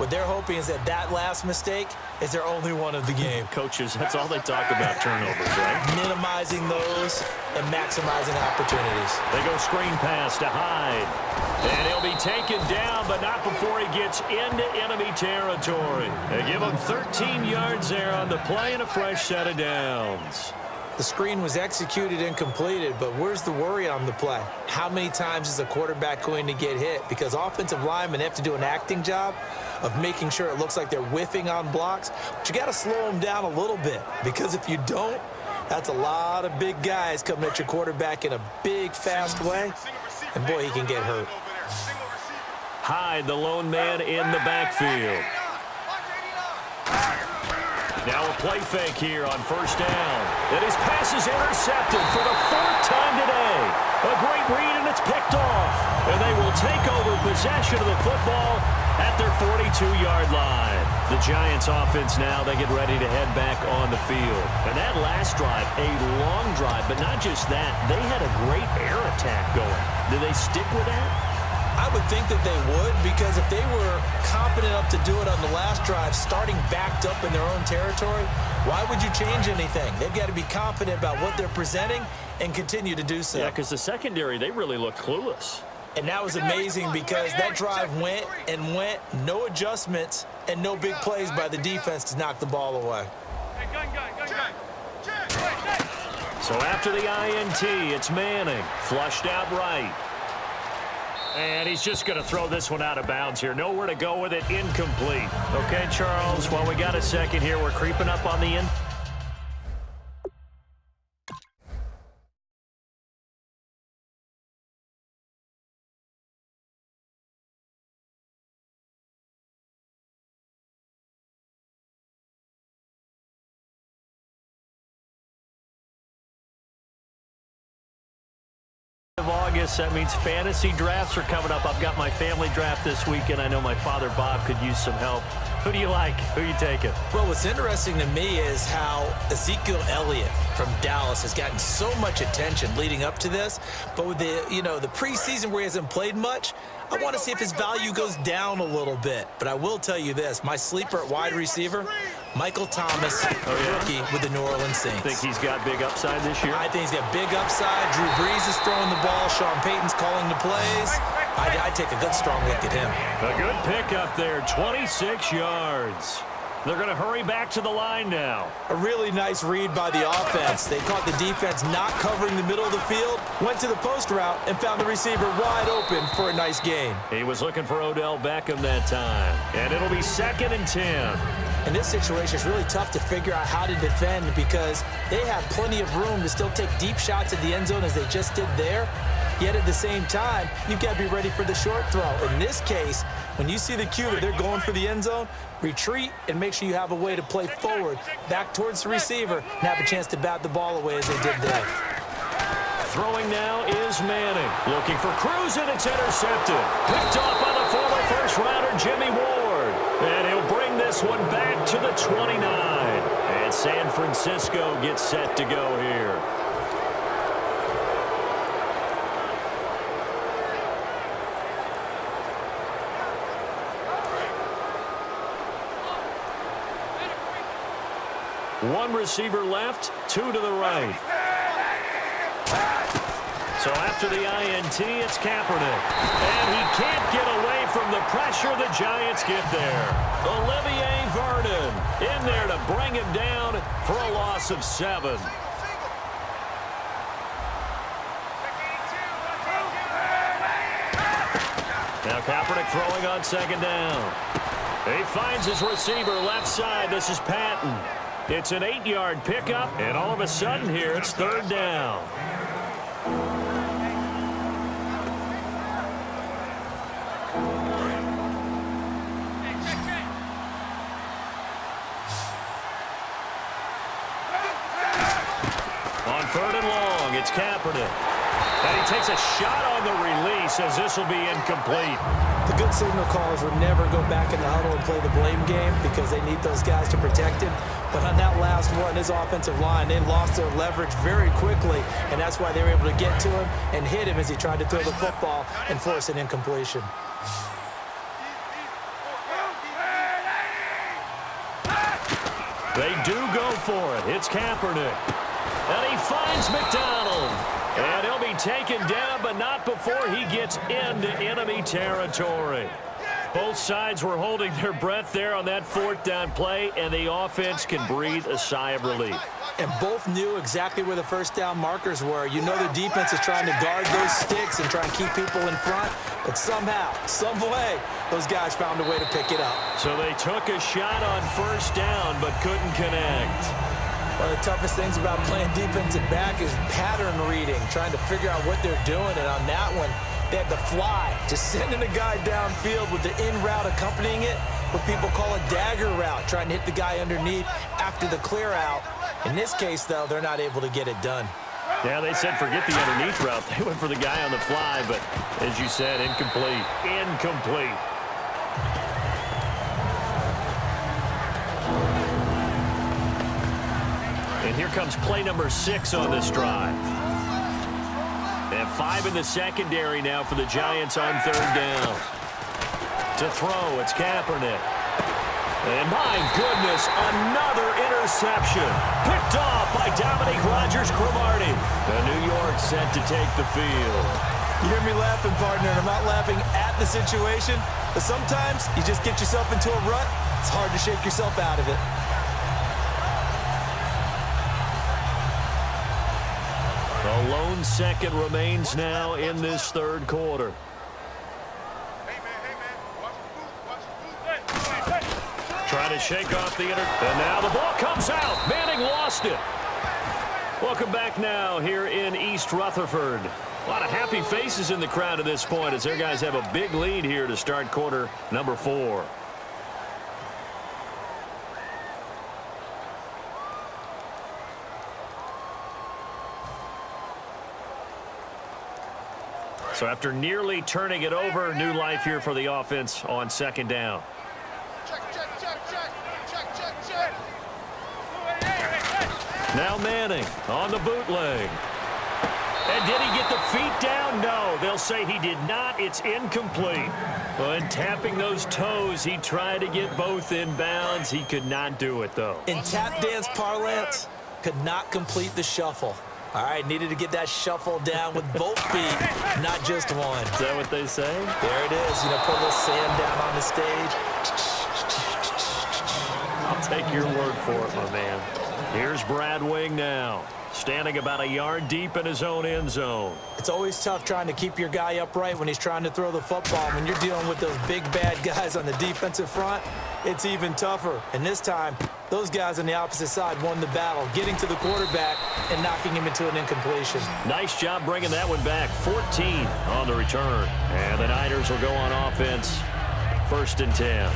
What they're hoping is that that last mistake is their only one of the game. Coaches, that's all they talk about, turnovers, right? Minimizing those and maximizing opportunities. They go screen pass to Hyde. And he'll be taken down, but not before he gets into enemy territory. They give him 13 yards there on the play and a fresh set of downs. The screen was executed and completed, but where's the worry on the play? How many times is a quarterback going to get hit? Because offensive linemen have to do an acting job of making sure it looks like they're whiffing on blocks. But you got to slow them down a little bit, because if you don't, that's a lot of big guys coming at your quarterback in a big, fast way. And, boy, he can get hurt. Hyde, the lone man in the backfield. Now a play fake here on first down. And his pass is intercepted for the fourth time today. A great read, and it's picked off. And they will take over possession of the football at their 42-yard line. The Giants offense now, they get ready to head back on the field. And that last drive, a long drive, but not just that. They had a great air attack going. Do they stick with that? I would think that they would, because if they were competent enough to do it on the last drive, starting backed up in their own territory, why would you change anything? They've got to be confident about what they're presenting and continue to do so. Yeah, because the secondary, they really looked clueless. And that was amazing, because that drive went and went, no adjustments and no big plays by the defense to knock the ball away. So after the INT, it's Manning, flushed out right. And he's just going to throw this one out of bounds here. Nowhere to go with it, incomplete. Okay, Charles, while we got a second here, we're creeping up on the end. Of August, that means fantasy drafts are coming up. I've got my family draft this weekend. I know my father Bob could use some help. Who do you like? Who you taking? Well, what's interesting to me is how Ezekiel Elliott from Dallas has gotten so much attention leading up to this, but with the preseason where he hasn't played much, I want to see if his value goes down a little bit. But I will tell you this, my sleeper at wide receiver, Michael Thomas, rookie with the New Orleans Saints. Think he's got big upside this year? I think he's got big upside. Drew Brees is throwing the ball. Sean Payton's calling the plays. I'd take a good, strong look at him. A good pick up there, 26 yards. They're going to hurry back to the line now. A really nice read by the offense. They caught the defense not covering the middle of the field, went to the post route, and found the receiver wide open for a nice gain. He was looking for Odell Beckham that time. And it'll be 2nd and 10. In this situation, it's really tough to figure out how to defend, because they have plenty of room to still take deep shots at the end zone as they just did there. Yet at the same time, you've got to be ready for the short throw. In this case, when you see the cue that they're going for the end zone, retreat and make sure you have a way to play forward, back towards the receiver, and have a chance to bat the ball away as they did there. Throwing now is Manning. Looking for Cruz, and it's intercepted. Picked off by the former first-rounder Jimmy Ward. And he'll bring this one back to the 29. And San Francisco gets set to go here. One receiver left, 2 to the right. So after the INT, it's Kaepernick. And he can't get away from the pressure. The Giants get there. Olivier Vernon in there to bring him down for a loss of 7. Now Kaepernick throwing on 2nd down. He finds his receiver left side. This is Patton. It's an 8-yard pickup, and all of a sudden here, it's 3rd down. On 3rd and long, it's Kaepernick. And he takes a shot on the release as this will be incomplete. The good signal callers would never go back in the huddle and play the blame game, because they need those guys to protect him. But on that last one, his offensive line, they lost their leverage very quickly, and that's why they were able to get to him and hit him as he tried to throw the football and force an incompletion. They do go for it. It's Kaepernick. And he finds McDonald. And he'll be taken down, but not before he gets into enemy territory. Both sides were holding their breath there on that 4th down play, and the offense can breathe a sigh of relief. And both knew exactly where the first down markers were. You know the defense is trying to guard those sticks and try and keep people in front. But somehow, some way, those guys found a way to pick it up. So they took a shot on 1st down but couldn't connect. One of the toughest things about playing defensive back is pattern reading, trying to figure out what they're doing. And on that one, they had the fly, just sending a guy downfield with the in route accompanying it, what people call a dagger route, trying to hit the guy underneath after the clear out. In this case, though, they're not able to get it done. Yeah, they said forget the underneath route. They went for the guy on the fly, but as you said, incomplete. Incomplete. And here comes play number 6 on this drive. They have 5 in the secondary now for the Giants on 3rd down. To throw, it's Kaepernick. And my goodness, another interception. Picked off by Dominique Rodgers-Cromartie. And New York set to take the field. You hear me laughing, partner, and I'm not laughing at the situation, but sometimes you just get yourself into a rut. It's hard to shake yourself out of it. A lone second remains now in this 3rd quarter. Trying to shake off the and now the ball comes out. Manning lost it. Welcome back now here in East Rutherford. A lot of happy faces in the crowd at this point as their guys have a big lead here to start quarter number 4. So after nearly turning it over, new life here for the offense on 2nd down. Now Manning on the bootleg. And did he get the feet down? No, they'll say he did not. It's incomplete. And tapping those toes, he tried to get both in bounds. He could not do it, though. In tap dance parlance, could not complete the shuffle. All right, needed to get that shuffle down with both feet, not just one. Is that what they say? There it is. You know, put a little sand down on the stage. I'll take your word for it, my man. Here's Brad Wing now, standing about a yard deep in his own end zone. It's always tough trying to keep your guy upright when he's trying to throw the football. When you're dealing with those big, bad guys on the defensive front, it's even tougher. And this time, those guys on the opposite side won the battle, getting to the quarterback and knocking him into an incompletion. Nice job bringing that one back. 14 on the return. And the Niners will go on offense. 1st and 10.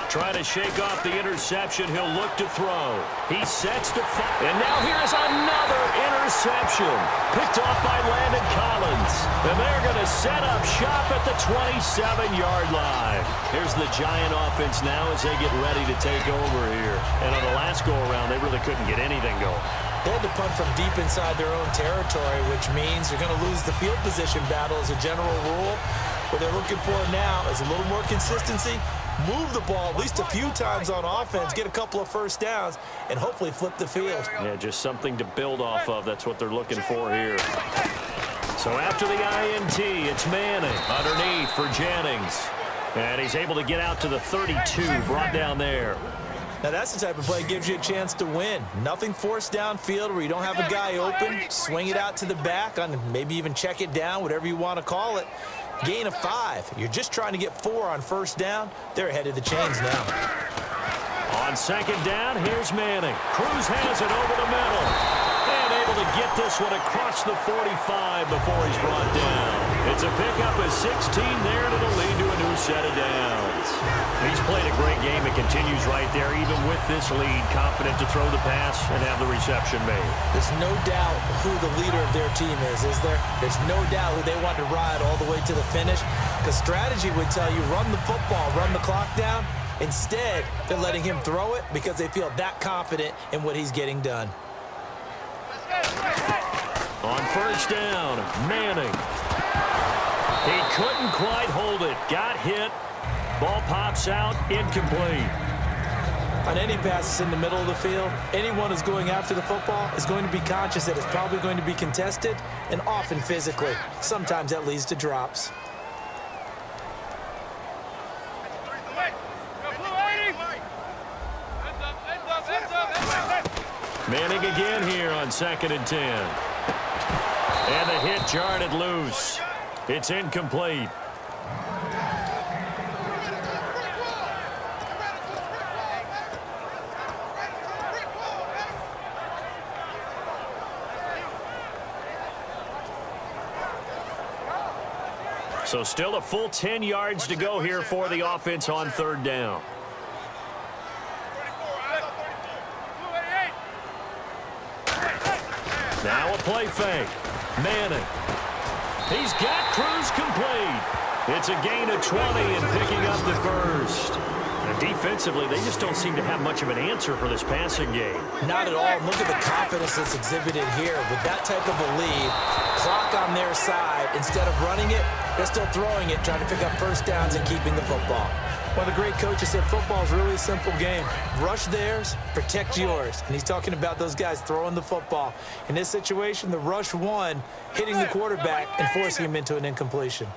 Trying to shake off the interception. He'll look to throw. He sets to fire. And now here's another interception. Picked off by Landon Collins. And they're going to set up shop at the 27-yard line. Here's the Giant offense now as they get ready to take over here. And on the last go-around, they really couldn't get anything going. They had to punt from deep inside their own territory, which means they're going to lose the field position battle as a general rule. What they're looking for now is a little more consistency, move the ball at least a few times on offense, get a couple of first downs, and hopefully flip the field. Yeah, just something to build off of. That's what they're looking for here. So after the INT, it's Manning underneath for Jennings. And he's able to get out to the 32, brought down there. Now that's the type of play that gives you a chance to win. Nothing forced downfield where you don't have a guy open. Swing it out to the back, on maybe even check it down, whatever you want to call it. Gain of 5. You're just trying to get 4 on first down. They're ahead of the chains now. On 2nd down, here's Manning. Cruz has it over the middle. And able to get this one across the 45 before he's brought down. It's a pickup of 16 there, and it'll lead to a new set of downs. He's played a great game and continues right there, even with this lead, confident to throw the pass and have the reception made. There's no doubt who the leader of their team is there? There's no doubt who they want to ride all the way to the finish, because strategy would tell you run the football, run the clock down. Instead, they're letting him throw it because they feel that confident in what he's getting done. On first down, Manning. He couldn't quite hold it. Got hit. Ball pops out, incomplete. On any passes in the middle of the field, anyone who's going after the football is going to be conscious that it's probably going to be contested, and often physically. Sometimes that leads to drops. Manning again here on 2nd and 10. And the hit jarred it loose. It's incomplete. So still a full 10 yards to go here for the offense on 3rd down. Now a play fake. Manning. He's got Cruz complete. It's a gain of 20 and picking up the first. And defensively, they just don't seem to have much of an answer for this passing game. Not at all. Look at the confidence that's exhibited here. With that type of a lead, clock on their side, instead of running it, they're still throwing it, trying to pick up first downs and keeping the football. One of the great coaches said football is really a simple game. Rush theirs, protect yours. And he's talking about those guys throwing the football. In this situation, the rush won, hitting the quarterback and forcing him into an incompletion.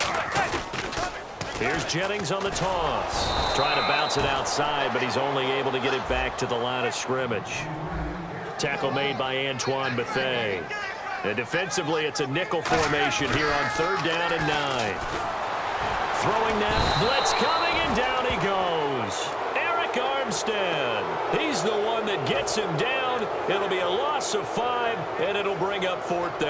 Here's Jennings on the toss. Trying to bounce it outside, but he's only able to get it back to the line of scrimmage. Tackle made by Antoine Bethea. And defensively, it's a nickel formation here on 3rd down and 9. Throwing now, blitz coming, and down he goes. Eric Armstead. He's the one that gets him down. It'll be a loss of 5, and it'll bring up 4th down.